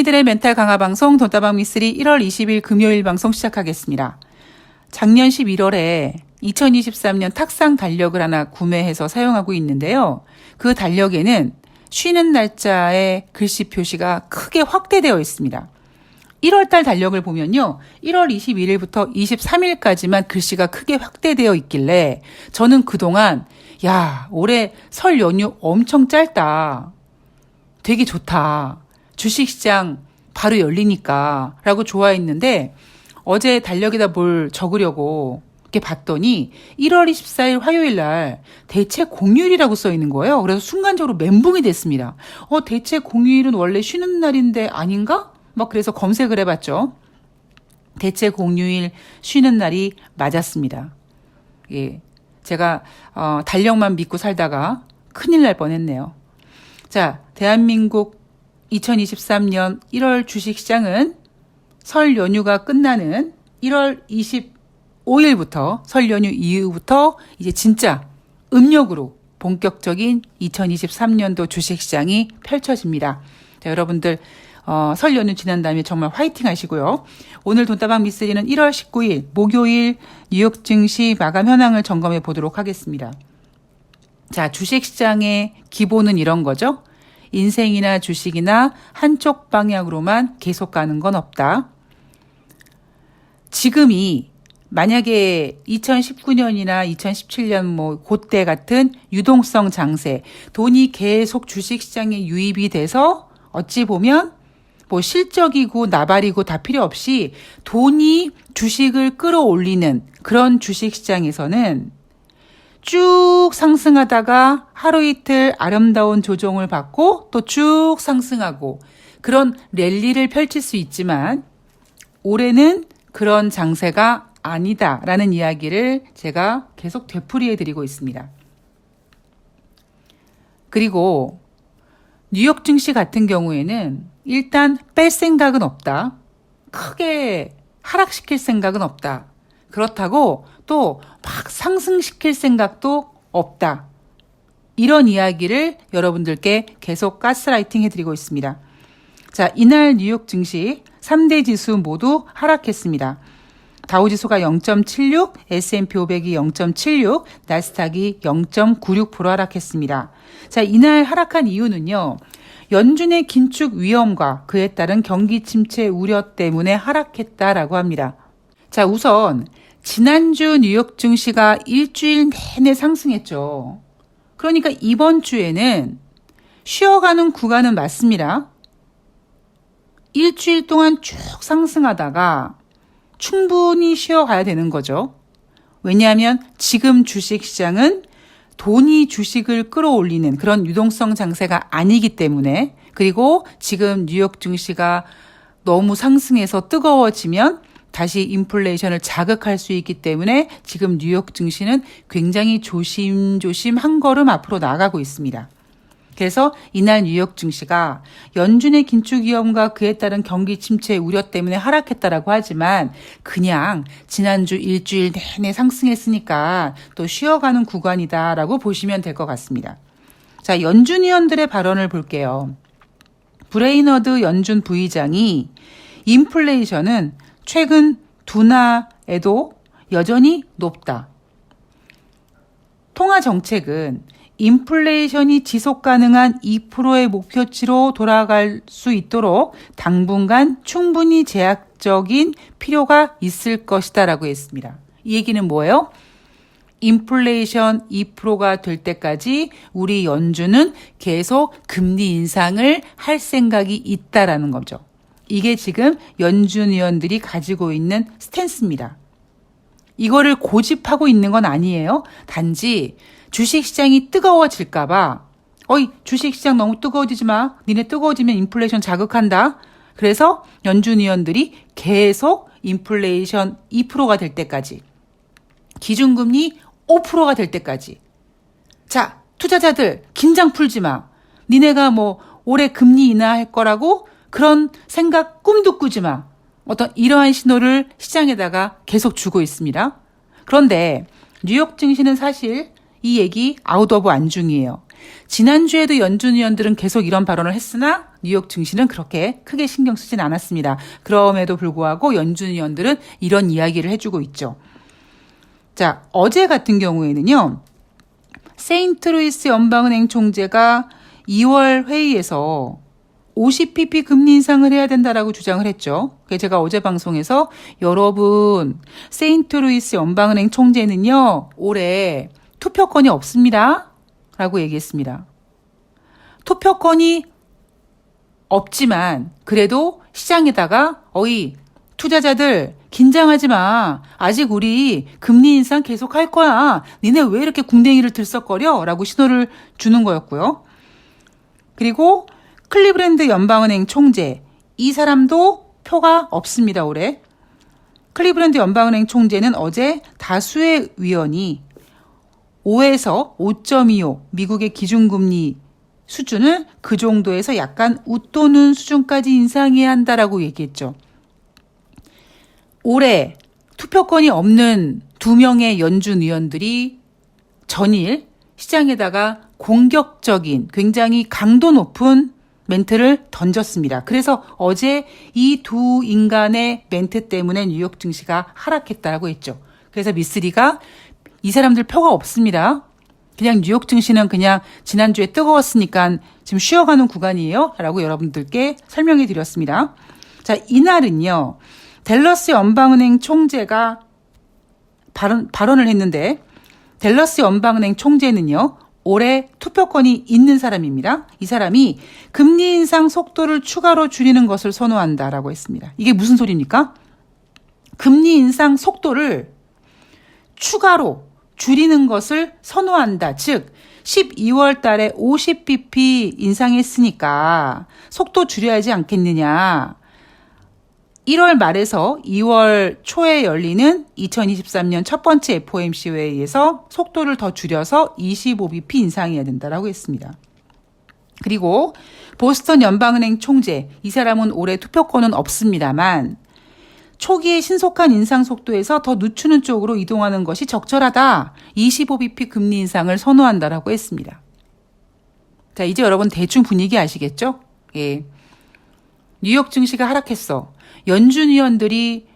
어린이들의 멘탈 강화 방송 돈다방 미쓰리 1월 20일 금요일 방송 시작하겠습니다. 작년 11월에 2023년 탁상 달력을 하나 구매해서 사용하고 있는데요. 그 달력에는 쉬는 날짜의 글씨 표시가 크게 확대되어 있습니다. 1월달 달력을 보면요. 1월 21일부터 23일까지만 글씨가 크게 확대되어 있길래 저는 그동안 올해 설 연휴 엄청 짧다. 되게 좋다. 주식시장 바로 열리니까 라고 좋아했는데 어제 달력에다 뭘 적으려고 이렇게 봤더니 1월 24일 화요일 날 대체 공휴일이라고 써 있는 거예요. 그래서 순간적으로 멘붕이 됐습니다. 대체 공휴일은 원래 쉬는 날인데 아닌가? 그래서 검색을 해봤죠. 대체 공휴일 쉬는 날이 맞았습니다. 예, 제가 달력만 믿고 살다가 큰일 날 뻔했네요. 자, 대한민국 2023년 1월 주식시장은 설 연휴가 끝나는 1월 25일부터 설 연휴 이후부터 이제 진짜 음력으로 본격적인 2023년도 주식시장이 펼쳐집니다. 자, 여러분들 설 연휴 지난 다음에 정말 화이팅 하시고요. 오늘 돈다방 미쓰리는 1월 19일 목요일 뉴욕 증시 마감 현황을 점검해 보도록 하겠습니다. 자, 주식시장의 기본은 이런 거죠. 인생이나 주식이나 한쪽 방향으로만 계속 가는 건 없다. 지금이 만약에 2019년이나 2017년 그때 같은 유동성 장세, 돈이 계속 주식시장에 유입이 돼서 어찌 보면 실적이고 나발이고 다 필요 없이 돈이 주식을 끌어올리는 그런 주식시장에서는 쭉 상승하다가 하루 이틀 아름다운 조정을 받고 또 쭉 상승하고 그런 랠리를 펼칠 수 있지만 올해는 그런 장세가 아니다라는 이야기를 제가 계속 되풀이해 드리고 있습니다. 그리고 뉴욕 증시 같은 경우에는 일단 뺄 생각은 없다. 크게 하락시킬 생각은 없다. 그렇다고 또 막 상승시킬 생각도 없다. 이런 이야기를 여러분들께 계속 가스라이팅 해드리고 있습니다. 자, 이날 뉴욕 증시 3대 지수 모두 하락했습니다. 다우지수가 0.76, S&P 500이 0.76, 나스닥이 0.96% 하락했습니다. 자, 이날 하락한 이유는요. 연준의 긴축 위험과 그에 따른 경기 침체 우려 때문에 하락했다라고 합니다. 자, 우선 지난주 뉴욕 증시가 일주일 내내 상승했죠. 그러니까 이번 주에는 쉬어가는 구간은 맞습니다. 일주일 동안 쭉 상승하다가 충분히 쉬어가야 되는 거죠. 왜냐하면 지금 주식시장은 돈이 주식을 끌어올리는 그런 유동성 장세가 아니기 때문에, 그리고 지금 뉴욕 증시가 너무 상승해서 뜨거워지면 다시 인플레이션을 자극할 수 있기 때문에 지금 뉴욕 증시는 굉장히 조심조심 한 걸음 앞으로 나가고 있습니다. 그래서 이날 뉴욕 증시가 연준의 긴축 위험과 그에 따른 경기 침체 우려 때문에 하락했다라고 하지만 그냥 지난주 일주일 내내 상승했으니까 또 쉬어가는 구간이다라고 보시면 될 것 같습니다. 자, 연준 위원들의 발언을 볼게요. 브레이너드 연준 부의장이 인플레이션은 최근 둔화에도 여전히 높다. 통화 정책은 인플레이션이 지속 가능한 2%의 목표치로 돌아갈 수 있도록 당분간 충분히 제약적인 필요가 있을 것이다 라고 했습니다. 이 얘기는 뭐예요? 인플레이션 2%가 될 때까지 우리 연준은 계속 금리 인상을 할 생각이 있다라는 거죠. 이게 지금 연준 위원들이 가지고 있는 스탠스입니다. 이거를 고집하고 있는 건 아니에요. 단지 주식시장이 뜨거워질까 봐 주식시장 너무 뜨거워지지 마. 니네 뜨거워지면 인플레이션 자극한다. 그래서 연준 위원들이 계속 인플레이션 2%가 될 때까지, 기준금리 5%가 될 때까지, 자, 투자자들 긴장 풀지 마. 니네가 올해 금리 인하할 거라고 그런 생각 꿈도 꾸지 마. 이러한 신호를 시장에다가 계속 주고 있습니다. 그런데 뉴욕 증시는 사실 이 얘기 아웃 오브 안중이에요. 지난주에도 연준 위원들은 계속 이런 발언을 했으나 뉴욕 증시는 그렇게 크게 신경 쓰진 않았습니다. 그럼에도 불구하고 연준 위원들은 이런 이야기를 해주고 있죠. 자, 어제 같은 경우에는요. 세인트루이스 연방은행 총재가 2월 회의에서 50pp 금리 인상을 해야 된다라고 주장을 했죠. 제가 어제 방송에서 여러분 세인트루이스 연방은행 총재는요. 올해 투표권이 없습니다. 라고 얘기했습니다. 투표권이 없지만 그래도 시장에다가 어이 투자자들 긴장하지 마. 아직 우리 금리 인상 계속 할 거야. 니네 왜 이렇게 궁뎅이를 들썩거려? 라고 신호를 주는 거였고요. 그리고 클리브랜드 연방은행 총재. 이 사람도 표가 없습니다, 올해. 클리브랜드 연방은행 총재는 어제 다수의 위원이 5에서 5.25 미국의 기준금리 수준을 그 정도에서 약간 웃도는 수준까지 인상해야 한다라고 얘기했죠. 올해 투표권이 없는 2명의 연준 위원들이 전일 시장에다가 공격적인 굉장히 강도 높은 멘트를 던졌습니다. 그래서 어제 이 두 인간의 멘트 때문에 뉴욕 증시가 하락했다라고 했죠. 그래서 미쓰리가 이 사람들 표가 없습니다. 그냥 뉴욕 증시는 그냥 지난주에 뜨거웠으니까 지금 쉬어가는 구간이에요. 라고 여러분들께 설명해 드렸습니다. 자, 이날은요. 댈러스 연방은행 총재가 발언을 했는데 댈러스 연방은행 총재는요. 올해 투표권이 있는 사람입니다. 이 사람이 금리 인상 속도를 추가로 줄이는 것을 선호한다라고 했습니다. 이게 무슨 소리입니까? 금리 인상 속도를 추가로 줄이는 것을 선호한다. 즉 12월 달에 50bp 인상했으니까 속도 줄여야지 않겠느냐. 1월 말에서 2월 초에 열리는 2023년 첫 번째 FOMC 회의에서 속도를 더 줄여서 25bp 인상해야 된다라고 했습니다. 그리고 보스턴 연방은행 총재, 이 사람은 올해 투표권은 없습니다만 초기의 신속한 인상 속도에서 더 늦추는 쪽으로 이동하는 것이 적절하다. 25bp 금리 인상을 선호한다라고 했습니다. 자, 이제 여러분 대충 분위기 아시겠죠? 예. 뉴욕 증시가 하락했어. 연준 위원들이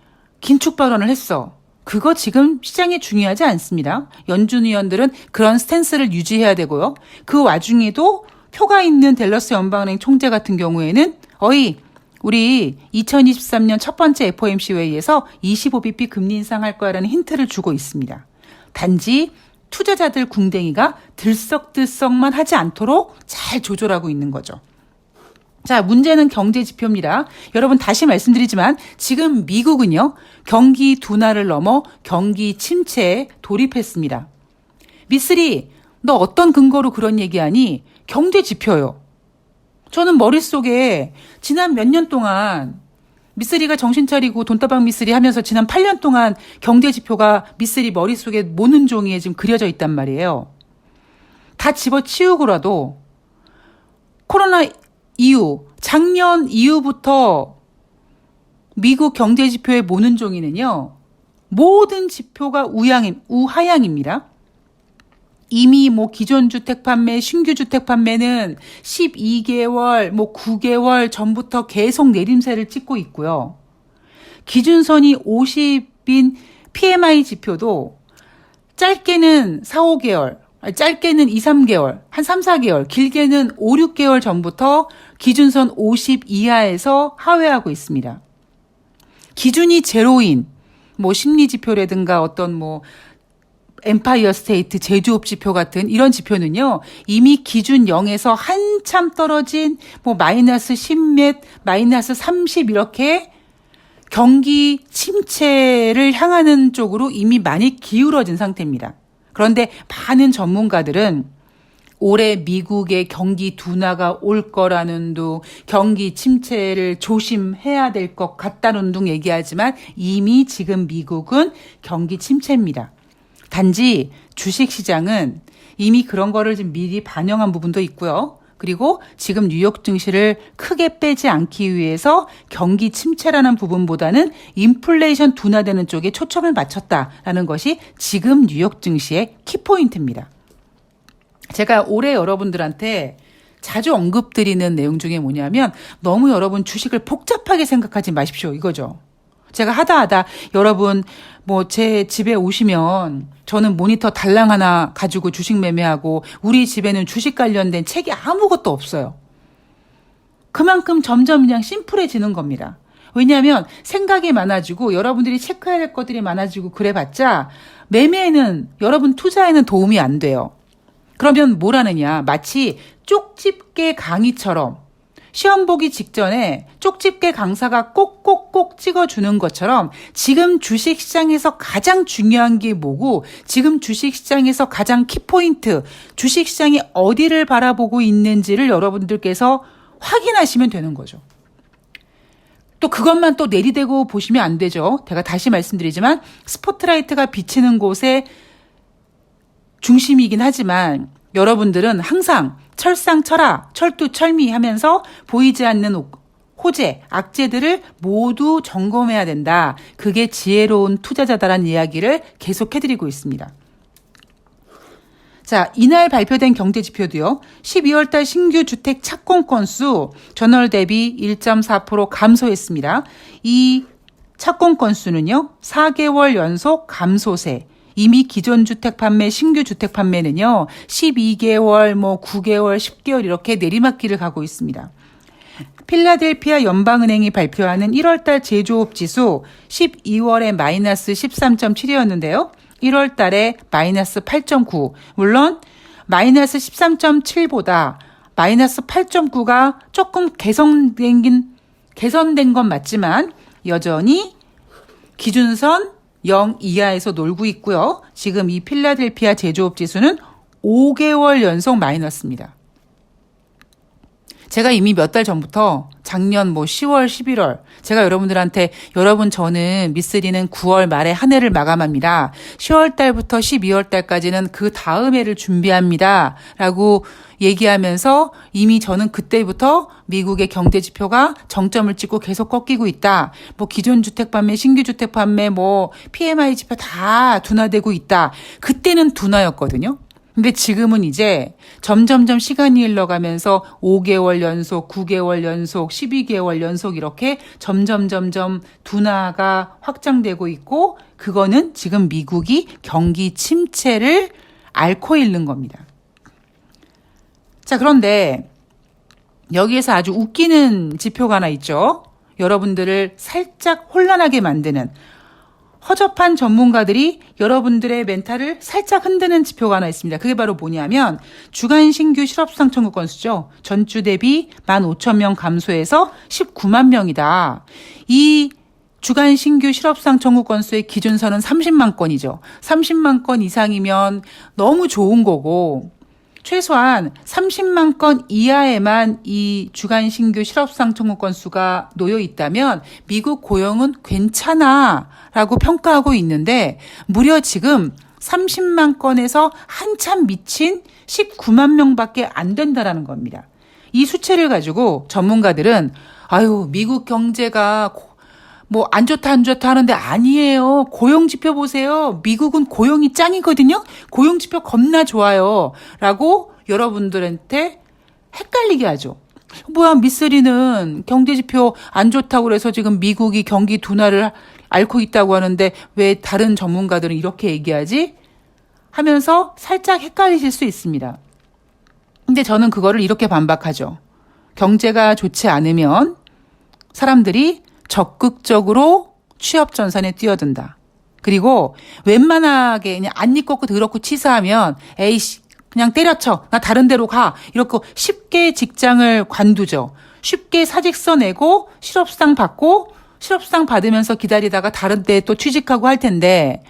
긴축 발언을 했어. 그거 지금 시장에 중요하지 않습니다. 연준 위원들은 그런 스탠스를 유지해야 되고요. 그 와중에도 표가 있는 댈러스 연방은행 총재 같은 경우에는 어이 우리 2023년 첫 번째 FOMC 회의에서 25bp 금리 인상할 거야라는 힌트를 주고 있습니다. 단지 투자자들 궁뎅이가 들썩들썩만 하지 않도록 잘 조절하고 있는 거죠. 자, 문제는 경제 지표입니다. 여러분 다시 말씀드리지만 지금 미국은요. 경기 둔화를 넘어 경기 침체에 돌입했습니다. 미쓰리, 너 어떤 근거로 그런 얘기하니? 경제 지표요. 저는 머릿속에 지난 몇 년 동안 미쓰리가 정신 차리고 돈다방 미쓰리 하면서 지난 8년 동안 경제 지표가 미쓰리 머릿속에 모는 종이에 지금 그려져 있단 말이에요. 다 집어치우고라도 코로나 이후 작년 이후부터 미국 경제 지표의 모는 종이는요. 모든 지표가 우하향입니다. 이미 기존 주택 판매, 신규 주택 판매는 12개월, 9개월 전부터 계속 내림세를 찍고 있고요. 기준선이 50인 PMI 지표도 짧게는 4, 5개월, 짧게는 2, 3개월, 한 3, 4개월, 길게는 5, 6개월 전부터 기준선 50 이하에서 하회하고 있습니다. 기준이 제로인, 심리 지표라든가 어떤 엠파이어 스테이트, 제조업 지표 같은 이런 지표는요, 이미 기준 0에서 한참 떨어진 마이너스 10몇, 마이너스 30 이렇게 경기 침체를 향하는 쪽으로 이미 많이 기울어진 상태입니다. 그런데 많은 전문가들은 올해 미국의 경기 둔화가 올 거라는 둥, 경기 침체를 조심해야 될 것 같다는 둥 얘기하지만 이미 지금 미국은 경기 침체입니다. 단지 주식시장은 이미 그런 거를 좀 미리 반영한 부분도 있고요. 그리고 지금 뉴욕 증시를 크게 빼지 않기 위해서 경기 침체라는 부분보다는 인플레이션 둔화되는 쪽에 초점을 맞췄다라는 것이 지금 뉴욕 증시의 키포인트입니다. 제가 올해 여러분들한테 자주 언급드리는 내용 중에 뭐냐면 너무 여러분 주식을 복잡하게 생각하지 마십시오. 이거죠. 제가 하다 여러분 뭐 제 집에 오시면 저는 모니터 달랑 하나 가지고 주식 매매하고 우리 집에는 주식 관련된 책이 아무것도 없어요. 그만큼 점점 그냥 심플해지는 겁니다. 왜냐하면 생각이 많아지고 여러분들이 체크해야 될 것들이 많아지고 그래봤자 매매에는 여러분 투자에는 도움이 안 돼요. 그러면 뭘 하느냐? 마치 쪽집게 강의처럼 시험 보기 직전에 쪽집게 강사가 꼭꼭꼭 찍어주는 것처럼 지금 주식시장에서 가장 중요한 게 뭐고 지금 주식시장에서 가장 키포인트, 주식시장이 어디를 바라보고 있는지를 여러분들께서 확인하시면 되는 거죠. 또 그것만 또 내리대고 보시면 안 되죠. 제가 다시 말씀드리지만 스포트라이트가 비치는 곳에 중심이긴 하지만 여러분들은 항상 철상철하, 철두철미 하면서 보이지 않는 호재, 악재들을 모두 점검해야 된다. 그게 지혜로운 투자자다라는 이야기를 계속해드리고 있습니다. 자, 이날 발표된 경제지표도요. 12월 달 신규 주택 착공 건수 전월 대비 1.4% 감소했습니다. 이 착공 건수는요. 4개월 연속 감소세. 이미 기존 주택 판매, 신규 주택 판매는요, 12개월, 9개월, 10개월 이렇게 내리막길을 가고 있습니다. 필라델피아 연방은행이 발표하는 1월달 제조업 지수 12월에 마이너스 13.7이었는데요. 1월 달에 마이너스 8.9. 물론 마이너스 13.7보다 마이너스 8.9가 조금 개선된 건 맞지만 여전히 기준선 0 이하에서 놀고 있고요. 지금 이 필라델피아 제조업 지수는 5개월 연속 마이너스입니다. 제가 이미 몇 달 전부터 작년 10월, 11월 제가 여러분들한테 저는 미쓰리는 9월 말에 한 해를 마감합니다. 10월 달부터 12월 달까지는 그 다음 해를 준비합니다. 라고 얘기하면서 이미 저는 그때부터 미국의 경제 지표가 정점을 찍고 계속 꺾이고 있다. 기존 주택 판매, 신규 주택 판매, PMI 지표 다 둔화되고 있다. 그때는 둔화였거든요. 근데 지금은 이제 점점점 시간이 흘러가면서 5개월 연속, 9개월 연속, 12개월 연속 이렇게 점점 둔화가 확장되고 있고 그거는 지금 미국이 경기 침체를 앓고 있는 겁니다. 자, 그런데 여기에서 아주 웃기는 지표가 하나 있죠. 여러분들을 살짝 혼란하게 만드는 허접한 전문가들이 여러분들의 멘탈을 살짝 흔드는 지표가 하나 있습니다. 그게 바로 뭐냐면 주간 신규 실업수당 청구 건수죠. 전주 대비 15,000명 감소해서 19만 명이다. 이 주간 신규 실업수당 청구 건수의 기준선은 30만 건이죠. 30만 건 이상이면 너무 좋은 거고 최소한 30만 건 이하에만 이 주간 신규 실업수당 청구 건수가 놓여 있다면 미국 고용은 괜찮아라고 평가하고 있는데 무려 지금 30만 건에서 한참 미친 19만 명밖에 안 된다라는 겁니다. 이 수치를 가지고 전문가들은 미국 경제가 안 좋다 하는데 아니에요. 고용 지표 보세요. 미국은 고용이 짱이거든요. 고용 지표 겁나 좋아요. 라고 여러분들한테 헷갈리게 하죠. 미쓰리는 경제 지표 안 좋다고 그래서 지금 미국이 경기 둔화를 앓고 있다고 하는데 왜 다른 전문가들은 이렇게 얘기하지? 하면서 살짝 헷갈리실 수 있습니다. 근데 저는 그거를 이렇게 반박하죠. 경제가 좋지 않으면 사람들이 적극적으로 취업 전선에 뛰어든다. 그리고 웬만하게 그냥 안 입고 더럽고 치사하면 에이씨 그냥 때려쳐. 나 다른 데로 가. 이렇게 쉽게 직장을 관두죠. 쉽게 사직서 내고 실업수당 받고 실업수당 받으면서 기다리다가 다른 데 또 취직하고 할 텐데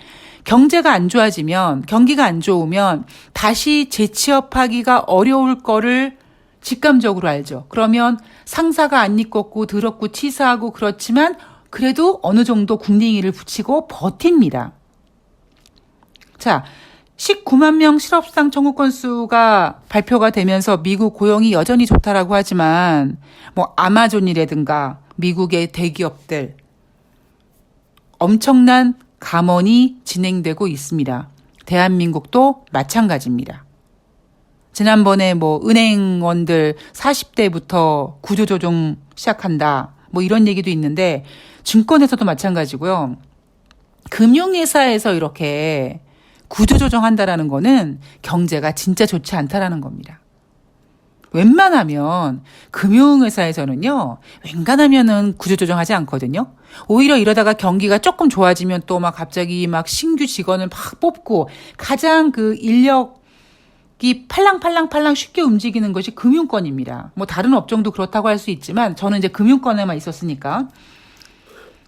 경제가 안 좋아지면 경기가 안 좋으면 다시 재취업하기가 어려울 거를 직감적으로 알죠. 그러면 상사가 안 입고 더럽고 치사하고 그렇지만 그래도 어느 정도 궁둥이를 붙이고 버팁니다. 자, 19만 명 실업수당 청구 건수가 발표가 되면서 미국 고용이 여전히 좋다라고 하지만 아마존이라든가 미국의 대기업들 엄청난 감원이 진행되고 있습니다. 대한민국도 마찬가지입니다. 지난번에 뭐 은행원들 40대부터 구조조정 시작한다. 뭐 이런 얘기도 있는데 증권에서도 마찬가지고요. 금융회사에서 이렇게 구조조정한다라는 거는 경제가 진짜 좋지 않다라는 겁니다. 웬만하면 금융회사에서는요, 웬간하면은 구조조정하지 않거든요. 오히려 이러다가 경기가 조금 좋아지면 또 막 갑자기 막 신규 직원을 막 뽑고 가장 그 인력이 팔랑팔랑팔랑 쉽게 움직이는 것이 금융권입니다. 뭐 다른 업종도 그렇다고 할 수 있지만 저는 이제 금융권에만 있었으니까.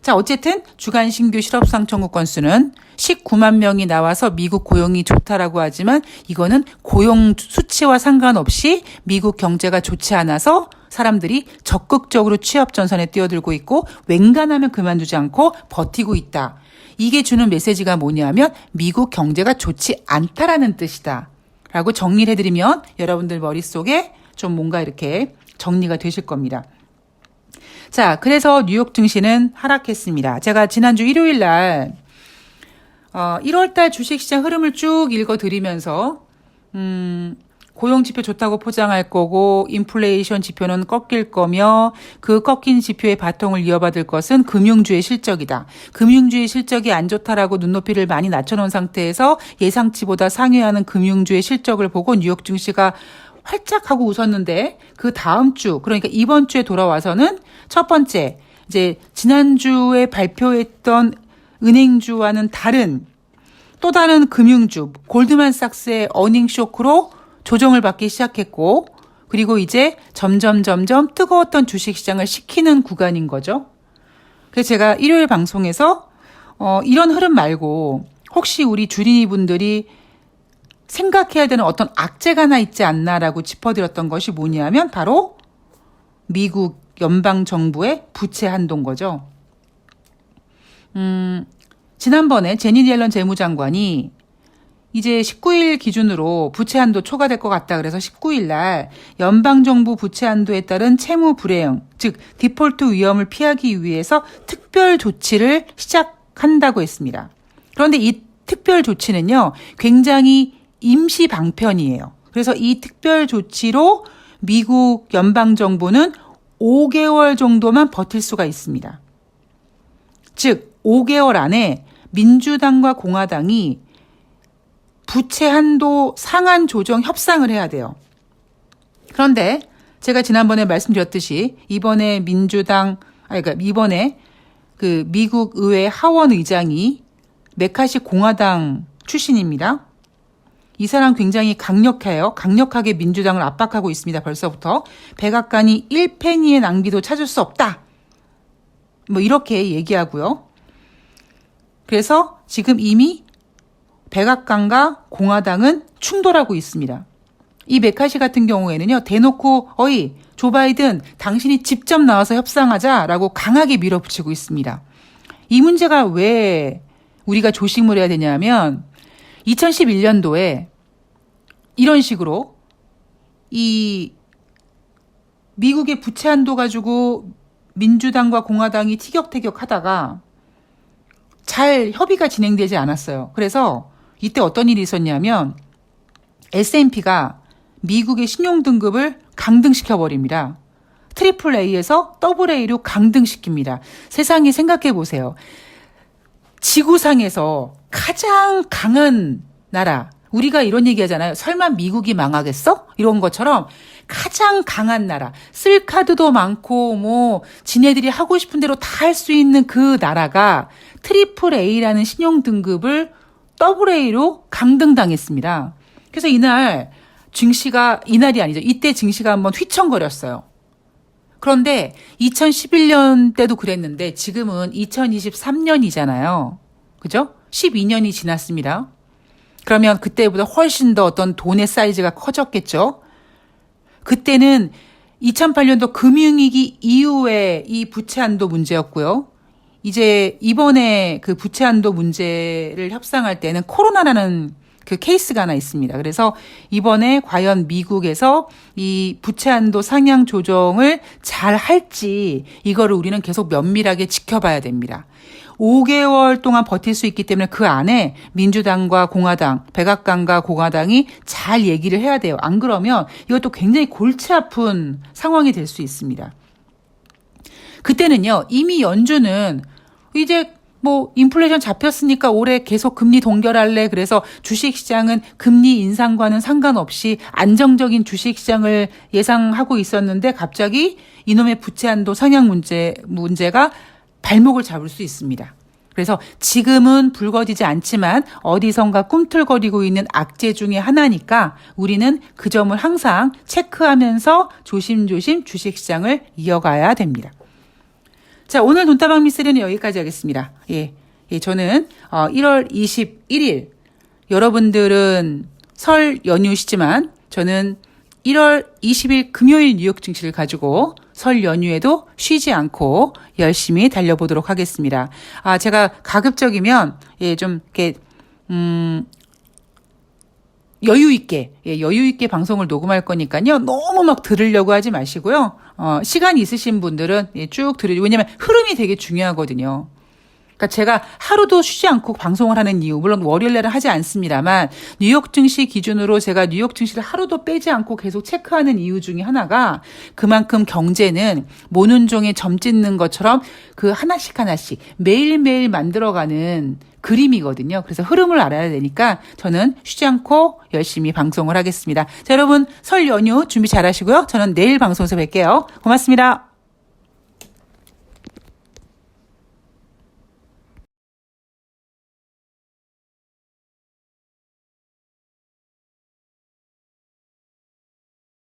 자, 어쨌든 주간 신규 실업상 청구 건수는 19만 명이 나와서 미국 고용이 좋다라고 하지만 이거는 고용 수치와 상관없이 미국 경제가 좋지 않아서 사람들이 적극적으로 취업 전선에 뛰어들고 있고 웬간하면 그만두지 않고 버티고 있다. 이게 주는 메시지가 뭐냐면 미국 경제가 좋지 않다라는 뜻이다. 라고 정리를 해드리면 여러분들 머릿속에 좀 뭔가 이렇게 정리가 되실 겁니다. 자, 그래서 뉴욕 증시는 하락했습니다. 제가 지난주 일요일 날 1월 달 주식시장 흐름을 쭉 읽어드리면서 고용지표 좋다고 포장할 거고 인플레이션 지표는 꺾일 거며 그 꺾인 지표의 바통을 이어받을 것은 금융주의 실적이다. 금융주의 실적이 안 좋다라고 눈높이를 많이 낮춰놓은 상태에서 예상치보다 상회하는 금융주의 실적을 보고 뉴욕 증시가 활짝 하고 웃었는데 그 다음 주, 그러니까 이번 주에 돌아와서는 첫 번째, 이제 지난주에 발표했던 은행주와는 다른 또 다른 금융주, 골드만삭스의 어닝 쇼크로 조정을 받기 시작했고, 그리고 이제 점점 뜨거웠던 주식시장을 식히는 구간인 거죠. 그래서 제가 일요일 방송에서 이런 흐름 말고 혹시 우리 주린이 분들이 생각해야 되는 어떤 악재가 하나 있지 않나라고 짚어드렸던 것이 뭐냐면 바로 미국 연방정부의 부채 한도인 거죠. 지난번에 제니 옐런 재무장관이 이제 19일 기준으로 부채 한도 초과될 것 같다 그래서 19일 날 연방정부 부채 한도에 따른 채무 불해영, 즉 디폴트 위험을 피하기 위해서 특별 조치를 시작한다고 했습니다. 그런데 이 특별 조치는요, 굉장히 임시 방편이에요. 그래서 이 특별 조치로 미국 연방정부는 5개월 정도만 버틸 수가 있습니다. 즉 5개월 안에 민주당과 공화당이 부채 한도 상한 조정 협상을 해야 돼요. 그런데 제가 지난번에 말씀드렸듯이 이번에 이번에 그 미국 의회 하원 의장이 메카시 공화당 출신입니다. 이 사람 굉장히 강력해요. 강력하게 민주당을 압박하고 있습니다. 벌써부터. 백악관이 1페니의 낭비도 찾을 수 없다. 뭐 이렇게 얘기하고요. 그래서 지금 이미 백악관과 공화당은 충돌하고 있습니다. 이 메카시 같은 경우에는요, 대놓고 어이 조 바이든 당신이 직접 나와서 협상하자라고 강하게 밀어붙이고 있습니다. 이 문제가 왜 우리가 조심을 해야 되냐면 2011년도에 이런 식으로 이 미국의 부채 한도 가지고 민주당과 공화당이 티격태격 하다가 잘 협의가 진행되지 않았어요. 그래서 이때 어떤 일이 있었냐면 S&P가 미국의 신용등급을 강등시켜버립니다. 트리플 A에서 더블 A로 강등시킵니다. 세상에 생각해 보세요. 지구상에서 가장 강한 나라, 우리가 이런 얘기 하잖아요. 설마 미국이 망하겠어? 이런 것처럼 가장 강한 나라, 쓸 카드도 많고 뭐 지네들이 하고 싶은 대로 다 할 수 있는 그 나라가 트리플 A라는 신용등급을 더블 A로 강등당했습니다. 그래서 이날 증시가, 이날이 아니죠. 이때 증시가 한번 휘청거렸어요. 그런데 2011년 때도 그랬는데 지금은 2023년이잖아요. 그죠? 12년이 지났습니다. 그러면 그때보다 훨씬 더 어떤 돈의 사이즈가 커졌겠죠? 그때는 2008년도 금융위기 이후에 이 부채 한도 문제였고요. 이제 이번에 그 부채 한도 문제를 협상할 때는 코로나라는 그 케이스가 하나 있습니다. 그래서 이번에 과연 미국에서 이 부채 한도 상향 조정을 잘 할지 이거를 우리는 계속 면밀하게 지켜봐야 됩니다. 5개월 동안 버틸 수 있기 때문에 그 안에 민주당과 공화당, 백악관과 공화당이 잘 얘기를 해야 돼요. 안 그러면 이것도 굉장히 골치 아픈 상황이 될 수 있습니다. 그때는요, 이미 연준은 이제 뭐 인플레이션 잡혔으니까 올해 계속 금리 동결할래. 그래서 주식시장은 금리 인상과는 상관없이 안정적인 주식시장을 예상하고 있었는데 갑자기 이놈의 부채 한도 상향 문제가 발목을 잡을 수 있습니다. 그래서 지금은 불거지지 않지만 어디선가 꿈틀거리고 있는 악재 중에 하나니까 우리는 그 점을 항상 체크하면서 조심조심 주식시장을 이어가야 됩니다. 자, 오늘 돈다방 미스리는 여기까지 하겠습니다. 저는 1월 21일 여러분들은 설 연휴시지만 저는 1월 20일 금요일 뉴욕 증시를 가지고 설 연휴에도 쉬지 않고 열심히 달려보도록 하겠습니다. 제가 가급적이면 좀 이렇게 여유 있게 방송을 녹음할 거니까요. 너무 막 들으려고 하지 마시고요. 시간 있으신 분들은 쭉 들으시고, 왜냐면 흐름이 되게 중요하거든요. 그러니까 제가 하루도 쉬지 않고 방송을 하는 이유, 물론 월요일날은 하지 않습니다만 뉴욕 증시 기준으로 제가 뉴욕 증시를 하루도 빼지 않고 계속 체크하는 이유 중에 하나가 그만큼 경제는 모눈종에 점 찍는 것처럼 그 하나씩 매일매일 만들어가는 그림이거든요. 그래서 흐름을 알아야 되니까 저는 쉬지 않고 열심히 방송을 하겠습니다. 자, 여러분 설 연휴 준비 잘 하시고요. 저는 내일 방송에서 뵐게요. 고맙습니다.